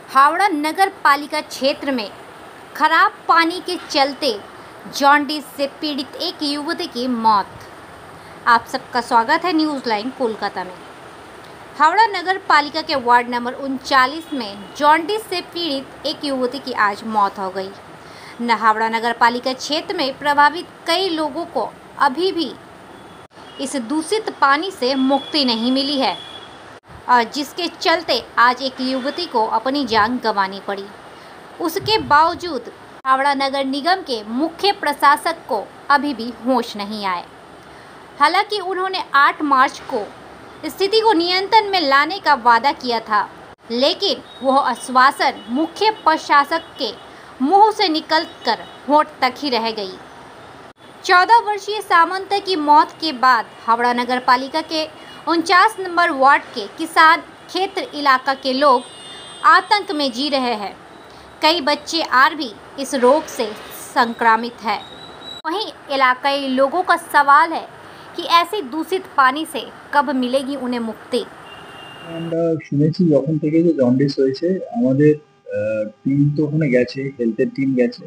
हावड़ा नगर पालिका क्षेत्र में खराब पानी के चलते जॉन्डिस से पीड़ित एक युवती की मौत। आप सबका स्वागत है न्यूज़ लाइन कोलकाता में। हावड़ा नगर पालिका के वार्ड नंबर 39 में जॉन्डिस से पीड़ित एक युवती की आज मौत हो गई। हावड़ा नगर पालिका क्षेत्र में प्रभावित कई लोगों को अभी भी इस दूषित पानी से मुक्ति नहीं मिली है और जिसके चलते आज एक युवती को अपनी जान गंवानी पड़ी। उसके बावजूद हावड़ा नगर निगम के मुख्य प्रशासक को अभी भी होश नहीं आए। हालांकि उन्होंने 8 मार्च को स्थिति को नियंत्रण में लाने का वादा किया था, लेकिन वह आश्वासन मुख्य प्रशासक के मुंह से निकलकर होंठ तक ही रह गई। 14 वर्षीय सामंत की मौत के बाद हावड़ा नगर पालिका के 49 नंबर वार्ड के किसान क्षेत्र इलाका के लोग आतंक में जी रहे हैं। कई बच्चे आज भी इस रोग से संक्रमित हैं। वहीं इलाकाई लोगों का सवाल है कि ऐसे दूषित पानी से कब मिलेगी उन्हें मुक्ति। আমরা শুনেছি যখন থেকে যে জন্ডিস হয়েছে আমাদের টিম তো ওখানে গেছে, হেলথের টিম গেছে,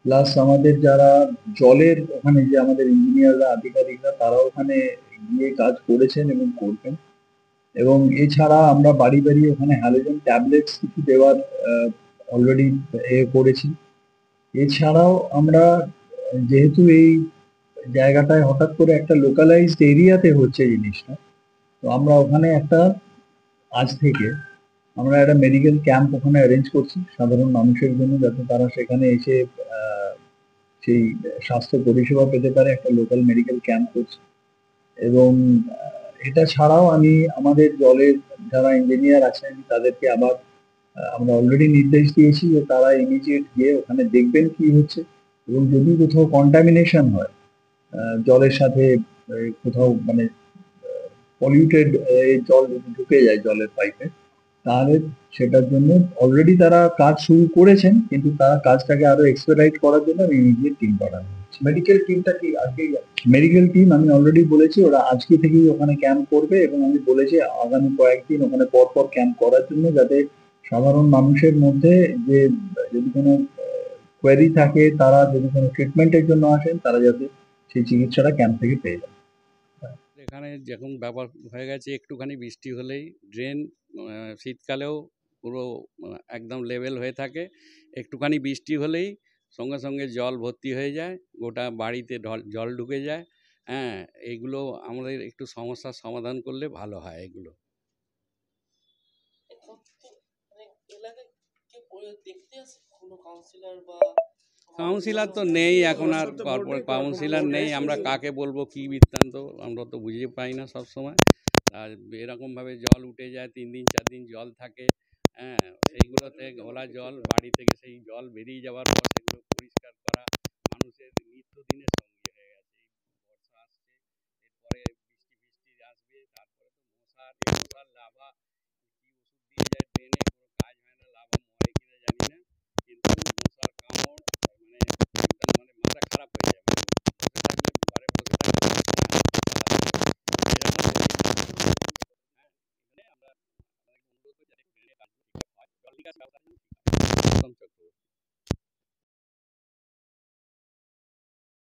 প্লাস আমাদের যারা জলের ওখানে যে আমাদের ইঞ্জিনিয়াররা আধিকারিকরা তারাও ওখানে গিয়ে কাজ করেছেন এবং করবেন। এবং এছাড়া আমরা বাড়ি বাড়ি ওখানে হ্যালোজেন ট্যাবলেটস কিছু দেওয়ার অলরেডি করেছি। এছাড়াও আমরা যেহেতু এই জায়গাটায় হঠাৎ করে একটা লোকালাইজড এরিয়াতে হচ্ছে জিনিসটা, তো আমরা ওখানে আজ থেকে আমরা একটা মেডিকেল ক্যাম্প ওখানে অ্যারেঞ্জ করছি সাধারণ মানুষের জন্য, যাতে তারা সেখানে এসে সেই স্বাস্থ্য পরিষেবা পেতে পারে। একটা লোকাল মেডিকেল ক্যাম্প করছি। এবং এটা ছাড়াও আমি আমাদের জলের যারা ইঞ্জিনিয়ার আছেন তাদেরকে আবার আমরা অলরেডি নির্দেশ দিয়েছি যে তারা ইমিডিয়েট গিয়ে ওখানে দেখবেন কি হচ্ছে, এবং যদি কোথাও কন্টামিনেশন হয়, জলের সাথে কোথাও মানে পলিউটেড জল যদি ঢুকে যায় জলের পাইপে, তাহলে সেটার জন্য অলরেডি তারা কাজ শুরু করেছেন, কিন্তু তারা কাজটাকে আরো এক্সপেরাইট করার জন্য ইমিডিয়েট টিম পাঠানো হচ্ছে। মেডিকেল টিমটা কি আজকেই যাচ্ছে? মেডিকেল টিম আমি অলরেডি বলেছি ওরা আজকে থেকেই ওখানে ক্যাম্প করবে, এবং আমি বলেছি আগামী কয়েকদিন ওখানে পরপর ক্যাম্প করার জন্য, যাতে সাধারণ মানুষের মধ্যে যে যদি কোনো কোয়েরি থাকে, তারা যদি কোনো ট্রিটমেন্টের জন্য আসেন, তারা যাতে সেই চিকিৎসাটা ক্যাম্প থেকে পেয়ে যায়। এখানে যখন ব্যাপার হয়ে গেছে, একটুখানি বৃষ্টি হলেই ড্রেন শীতকালেও পুরো একদম লেভেল হয়ে থাকে, একটুখানি বৃষ্টি হলেই সঙ্গে সঙ্গে জল ভর্তি হয়ে যায়, গোটা বাড়িতে জল ঢুকে যায়। হ্যাঁ, এইগুলো আমাদের একটু সমস্যার সমাধান করলে ভালো হয়। এগুলো কাউন্সিলর তো নেই এখন, আর কাউন্সিলর নেই, আমরা কাকে বলবো কি বৃত্তান্ত আমরা তো বুঝে পাই না সব সময়। আর এরকমভাবে জল উঠে যায়, 3 দিন 4 দিন জল থাকে। হ্যাঁ, সেইগুলোতে ঘোলা জল বাড়ি থেকে সেই জল বেরিয়ে যাওয়ার পর সেগুলো পরিষ্কার করা মানুষের নিত্যদিনের সঙ্গী হয়ে গেছে। এই বর্ষা আসছে, এরপরে বৃষ্টি আসবে, তারপরে তো মশার লাভা,